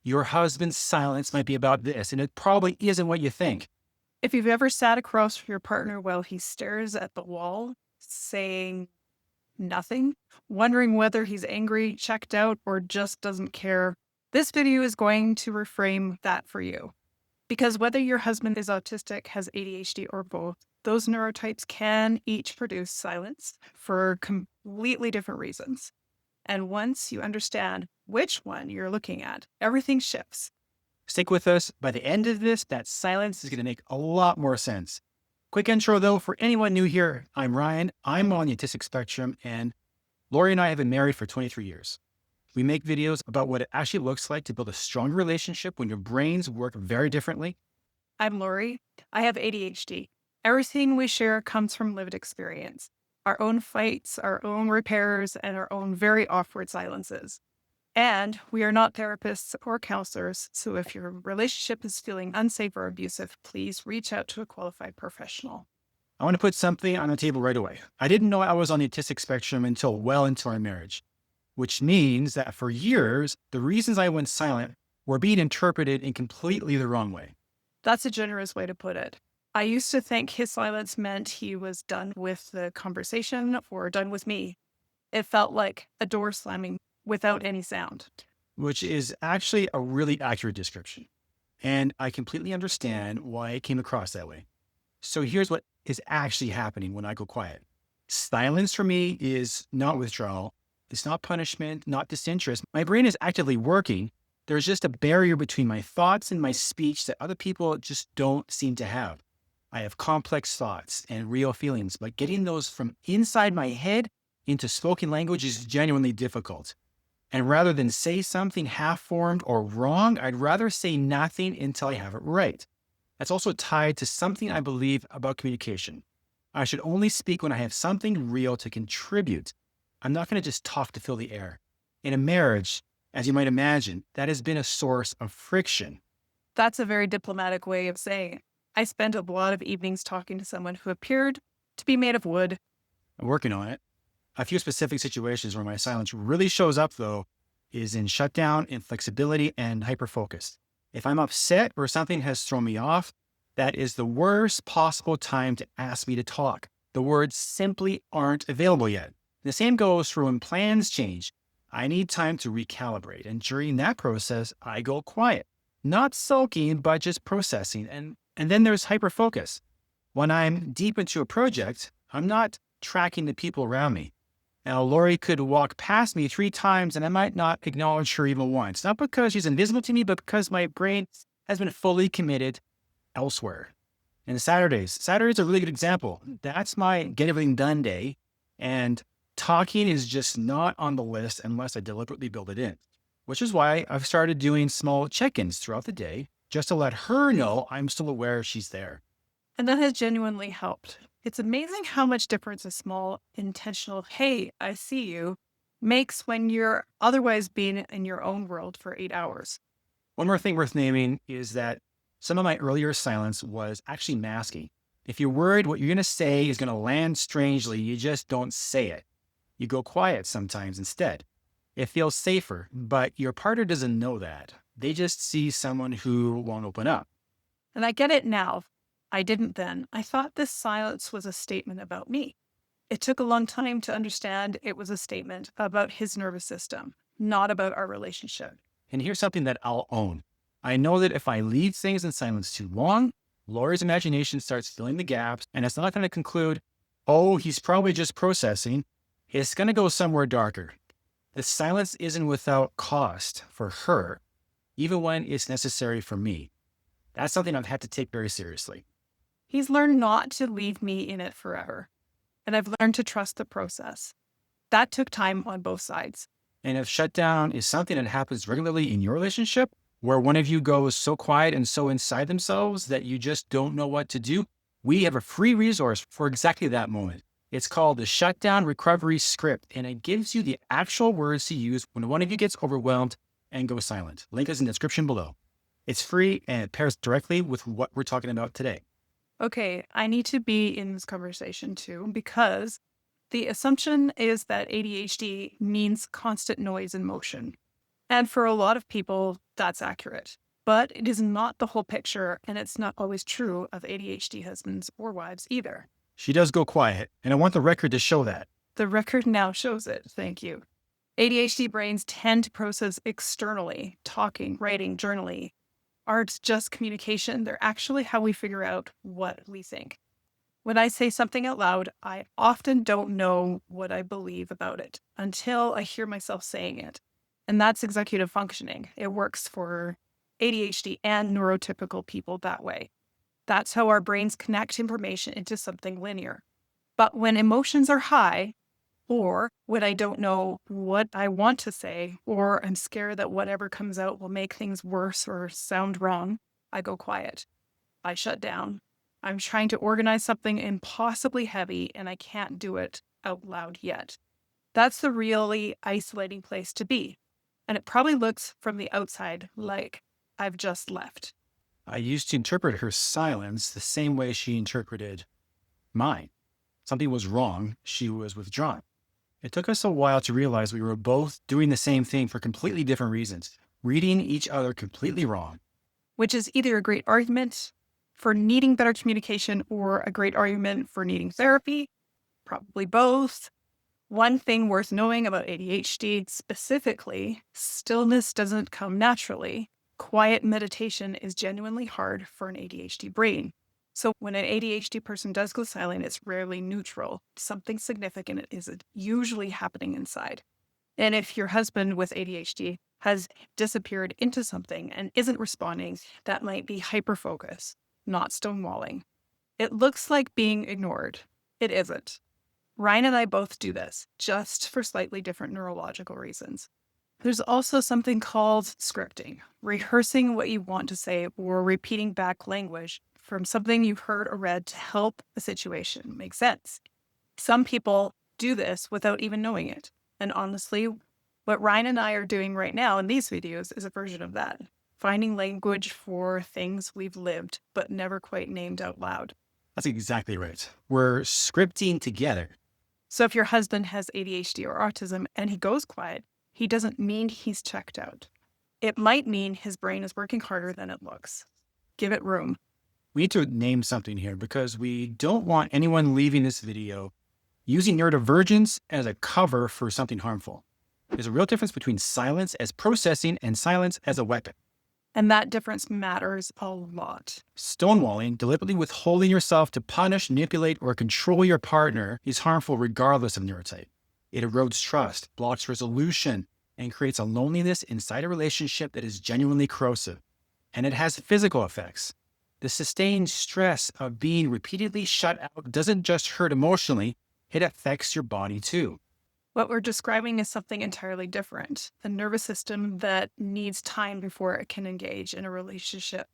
Your husband's silence might be about this, and it probably isn't what you think. If you've ever sat across from your partner while he stares at the wall, saying nothing, wondering whether he's angry, checked out, or just doesn't care, this video is going to reframe that for you. Because whether your husband is autistic, has ADHD, or both, those neurotypes can each produce silence for completely different reasons. And once you understand which one you're looking at, everything shifts. Stick with us. By the end of this, that silence is going to make a lot more sense. Quick intro though, for anyone new here, I'm Ryan. I'm on the autistic spectrum, and Lori and I have been married for 23 years. We make videos about what it actually looks like to build a stronger relationship when your brains work very differently. I'm Lori. I have ADHD. Everything we share comes from lived experience, our own fights, our own repairs, and our own very awkward silences. And we are not therapists or counselors, so if your relationship is feeling unsafe or abusive, please reach out to a qualified professional. I want to put something on the table right away. I didn't know I was on the autistic spectrum until well into our marriage, which means that for years, the reasons I went silent were being interpreted in completely the wrong way. That's a generous way to put it. I used to think his silence meant he was done with the conversation or done with me. It felt like a door slamming without any sound. Which is actually a really accurate description. And I completely understand why it came across that way. So here's what is actually happening when I go quiet. Silence for me is not withdrawal. It's not punishment, not disinterest. My brain is actively working. There's just a barrier between my thoughts and my speech that other people just don't seem to have. I have complex thoughts and real feelings, but getting those from inside my head into spoken language is genuinely difficult. And rather than say something half-formed or wrong, I'd rather say nothing until I have it right. That's also tied to something I believe about communication. I should only speak when I have something real to contribute. I'm not going to just talk to fill the air. In a marriage, as you might imagine, that has been a source of friction. That's a very diplomatic way of saying it. I spent a lot of evenings talking to someone who appeared to be made of wood. I'm working on it. A few specific situations where my silence really shows up, though, is in shutdown, inflexibility, and hyperfocus. If I'm upset or something has thrown me off, that is the worst possible time to ask me to talk. The words simply aren't available yet. The same goes for when plans change. I need time to recalibrate, and during that process, I go quiet. Not sulking, but just processing. And then there's hyperfocus. When I'm deep into a project, I'm not tracking the people around me. Now, Lori could walk past me 3 times and I might not acknowledge her even once. Not because she's invisible to me, but because my brain has been fully committed elsewhere. And Saturdays are a really good example. That's my get everything done day. And talking is just not on the list unless I deliberately build it in, which is why I've started doing small check-ins throughout the day just to let her know I'm still aware she's there. And that has genuinely helped. It's amazing how much difference a small, intentional, hey, I see you, makes when you're otherwise being in your own world for 8 hours. One more thing worth naming is that some of my earlier silence was actually masking. If you're worried what you're going to say is going to land strangely, you just don't say it. You go quiet sometimes instead. It feels safer, but your partner doesn't know that. They just see someone who won't open up. And I get it now. I didn't then. I thought this silence was a statement about me. It took a long time to understand it was a statement about his nervous system, not about our relationship. And here's something that I'll own. I know that if I leave things in silence too long, Lori's imagination starts filling the gaps, and it's not going to conclude, oh, he's probably just processing. It's going to go somewhere darker. The silence isn't without cost for her, even when it's necessary for me. That's something I've had to take very seriously. He's learned not to leave me in it forever, and I've learned to trust the process. That took time on both sides. And if shutdown is something that happens regularly in your relationship, where one of you goes so quiet and so inside themselves that you just don't know what to do, we have a free resource for exactly that moment. It's called the Shutdown Recovery Script, and it gives you the actual words to use when one of you gets overwhelmed and goes silent. Link is in the description below. It's free and it pairs directly with what we're talking about today. Okay, I need to be in this conversation too, because the assumption is that ADHD means constant noise and motion. And for a lot of people, that's accurate. But it is not the whole picture, and it's not always true of ADHD husbands or wives either. She does go quiet, and I want the record to show that. The record now shows it. Thank you. ADHD brains tend to process externally. Talking, writing, journaling aren't just communication, they're actually how we figure out what we think. When I say something out loud, I often don't know what I believe about it until I hear myself saying it. And that's executive functioning. It works for ADHD and neurotypical people that way. That's how our brains connect information into something linear. But when emotions are high, or when I don't know what I want to say, or I'm scared that whatever comes out will make things worse or sound wrong, I go quiet. I shut down. I'm trying to organize something impossibly heavy and I can't do it out loud yet. That's the really isolating place to be. And it probably looks from the outside like I've just left. I used to interpret her silence the same way she interpreted mine. Something was wrong. She was withdrawn. It took us a while to realize we were both doing the same thing for completely different reasons, reading each other completely wrong. Which is either a great argument for needing better communication or a great argument for needing therapy, probably both. One thing worth knowing about ADHD specifically, stillness doesn't come naturally. Quiet meditation is genuinely hard for an ADHD brain. So when an ADHD person does go silent, it's rarely neutral. Something significant is usually happening inside. And if your husband with ADHD has disappeared into something and isn't responding, that might be hyperfocus, not stonewalling. It looks like being ignored. It isn't. Ryan and I both do this, just for slightly different neurological reasons. There's also something called scripting, rehearsing what you want to say or repeating back language from something you've heard or read to help a situation make sense. Some people do this without even knowing it. And honestly, what Ryan and I are doing right now in these videos is a version of that, finding language for things we've lived but never quite named out loud. That's exactly right. We're scripting together. So if your husband has ADHD or autism and he goes quiet, he doesn't mean he's checked out. It might mean his brain is working harder than it looks. Give it room. We need to name something here because we don't want anyone leaving this video using neurodivergence as a cover for something harmful. There's a real difference between silence as processing and silence as a weapon. And that difference matters a lot. Stonewalling, deliberately withholding yourself to punish, manipulate, or control your partner, is harmful regardless of neurotype. It erodes trust, blocks resolution, and creates a loneliness inside a relationship that is genuinely corrosive. And it has physical effects. The sustained stress of being repeatedly shut out doesn't just hurt emotionally, it affects your body too. What we're describing is something entirely different, a nervous system that needs time before it can engage in a relationship,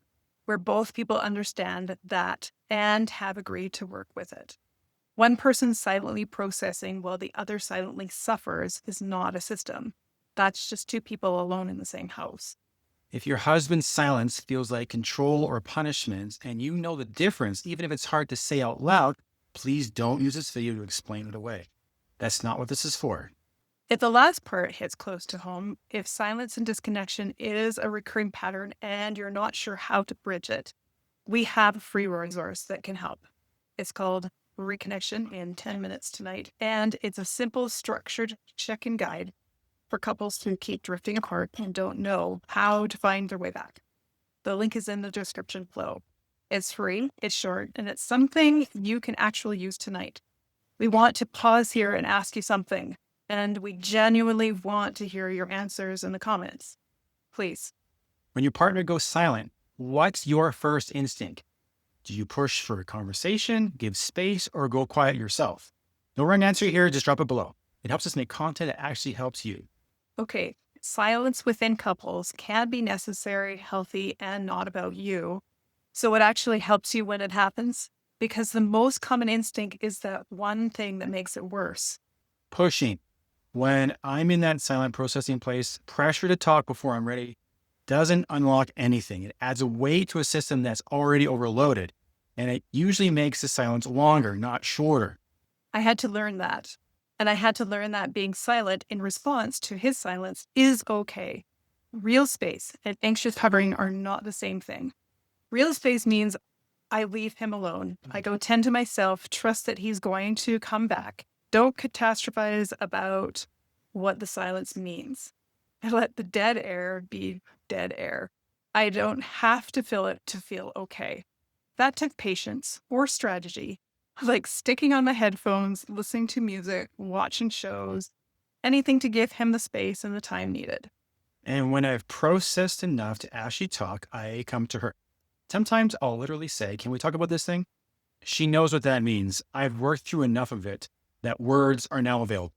where both people understand that and have agreed to work with it. One person silently processing while the other silently suffers is not a system. That's just two people alone in the same house. If your husband's silence feels like control or punishment, and you know the difference, even if it's hard to say out loud, please don't use this video to explain it away. That's not what this is for. If the last part hits close to home, if silence and disconnection is a recurring pattern and you're not sure how to bridge it, we have a free resource that can help. It's called Reconnection in 10 Minutes Tonight, and it's a simple, structured check-in guide for couples who keep drifting apart and don't know how to find their way back. The link is in the description below. It's free, it's short, and it's something you can actually use tonight. We want to pause here and ask you something, and we genuinely want to hear your answers in the comments. Please. When your partner goes silent, what's your first instinct? Do you push for a conversation, give space, or go quiet yourself? No wrong answer here, just drop it below. It helps us make content that actually helps you. Okay, silence within couples can be necessary, healthy, and not about you. So it actually helps you when it happens, because the most common instinct is that one thing that makes it worse. Pushing. When I'm in that silent processing place, pressure to talk before I'm ready doesn't unlock anything. It adds a weight to a system that's already overloaded, and it usually makes the silence longer, not shorter. I had to learn that. And I had to learn that being silent in response to his silence is okay. Real space and anxious hovering are not the same thing. Real space means I leave him alone. I go tend to myself, trust that he's going to come back. Don't catastrophize about what the silence means. I let the dead air be dead air. I don't have to fill it to feel okay. That took patience or strategy, like sticking on my headphones, listening to music, watching shows, anything to give him the space and the time needed. And when I've processed enough to actually talk, I come to her. Sometimes I'll literally say, "Can we talk about this thing?" She knows what that means. I've worked through enough of it that words are now available.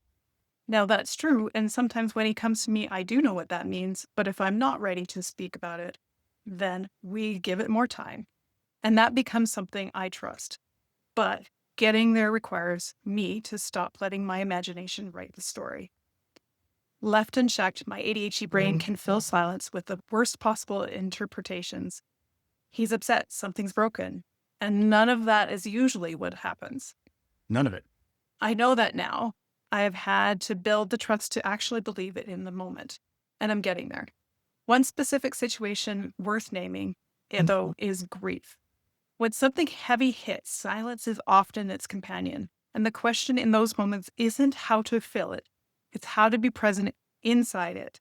Now, that's true. And sometimes when he comes to me, I do know what that means. But if I'm not ready to speak about it, then we give it more time. And that becomes something I trust. But getting there requires me to stop letting my imagination write the story. Left unchecked, my ADHD brain can fill silence with the worst possible interpretations. He's upset, something's broken. And none of that is usually what happens. None of it. I know that now. I have had to build the trust to actually believe it in the moment. And I'm getting there. One specific situation worth naming, though, is grief. When something heavy hits, silence is often its companion. And the question in those moments isn't how to fill it, it's how to be present inside it.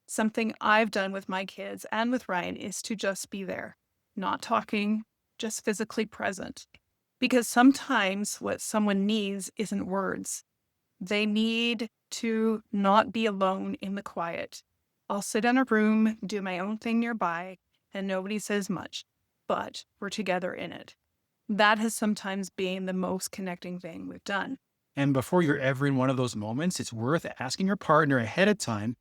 Something I've done with my kids and with Ryan is to just be there, not talking, just physically present. Because sometimes what someone needs isn't words. They need to not be alone in the quiet. I'll sit in a room, do my own thing nearby, and nobody says much, but we're together in it. That has sometimes been the most connecting thing we've done. And before you're ever in one of those moments, it's worth asking your partner ahead of time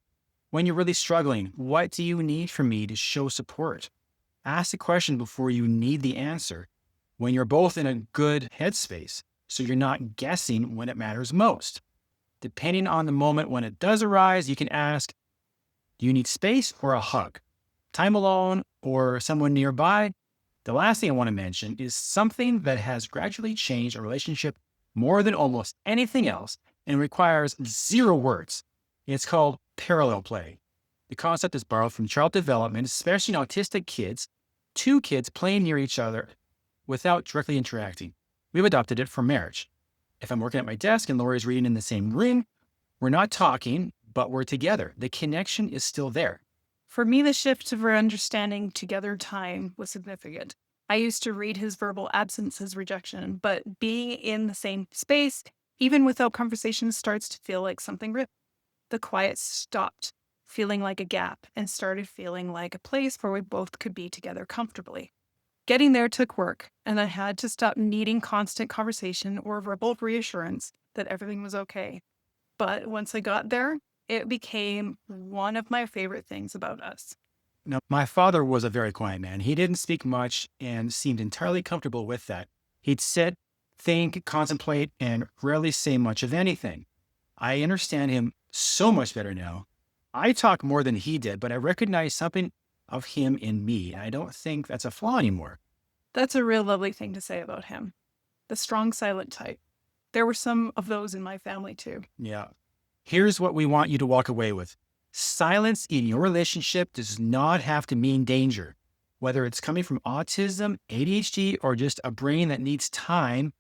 when you're really struggling, what do you need from me to show support? Ask the question before you need the answer when you're both in a good headspace, so you're not guessing when it matters most. Depending on the moment when it does arise, you can ask, do you need space or a hug? Time alone or someone nearby? The last thing I want to mention is something that has gradually changed a relationship more than almost anything else and requires zero words. It's called parallel play. The concept is borrowed from child development, especially in autistic kids, two kids playing near each other without directly interacting. We've adopted it for marriage. If I'm working at my desk and Lori's reading in the same room, we're not talking, but we're together. The connection is still there. For me, the shift of our understanding together time was significant. I used to read his verbal absence as rejection, but being in the same space, even without conversation, starts to feel like something ripped. The quiet stopped feeling like a gap and started feeling like a place where we both could be together comfortably. Getting there took work, and I had to stop needing constant conversation or verbal reassurance that everything was okay. But once I got there, it became one of my favorite things about us. Now, my father was a very quiet man. He didn't speak much and seemed entirely comfortable with that. He'd sit, think, contemplate, and rarely say much of anything. I understand him so much better now. I talk more than he did, but I recognize something of him in me. I don't think that's a flaw anymore. That's a real lovely thing to say about him. The strong, silent type. There were some of those in my family too. Yeah. Here's what we want you to walk away with. Silence in your relationship does not have to mean danger. Whether it's coming from autism, ADHD, or just a brain that needs time,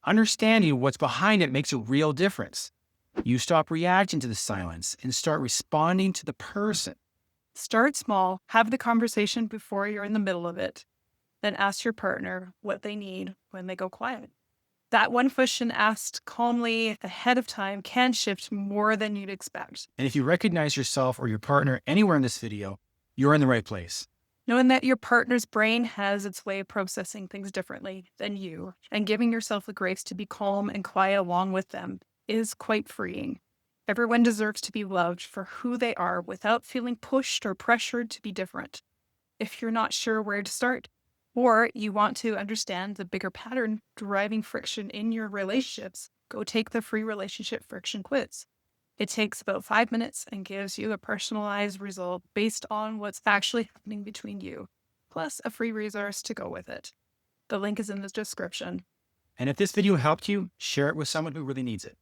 understanding what's behind it makes a real difference. You stop reacting to the silence and start responding to the person. Start small, have the conversation before you're in the middle of it. Then ask your partner what they need when they go quiet. That one question asked calmly ahead of time can shift more than you'd expect. And if you recognize yourself or your partner anywhere in this video, you're in the right place. Knowing that your partner's brain has its way of processing things differently than you and giving yourself the grace to be calm and quiet along with them is quite freeing. Everyone deserves to be loved for who they are without feeling pushed or pressured to be different. If you're not sure where to start, or you want to understand the bigger pattern driving friction in your relationships, go take the free relationship friction quiz. It takes about 5 minutes and gives you a personalized result based on what's actually happening between you, plus a free resource to go with it. The link is in the description. And if this video helped you, share it with someone who really needs it.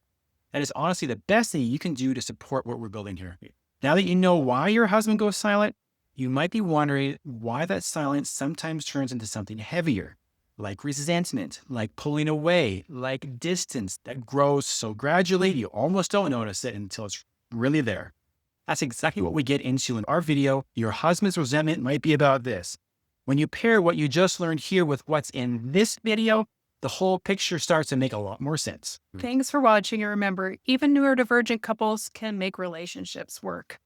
That is honestly the best thing you can do to support what we're building here. Now that you know why your husband goes silent, you might be wondering why that silence sometimes turns into something heavier, like resentment, like pulling away, like distance that grows so gradually you almost don't notice it until it's really there. That's exactly what we get into in our video. Your husband's resentment might be about this. When you pair what you just learned here with what's in this video, the whole picture starts to make a lot more sense. Thanks for watching, and remember, even neurodivergent couples can make relationships work.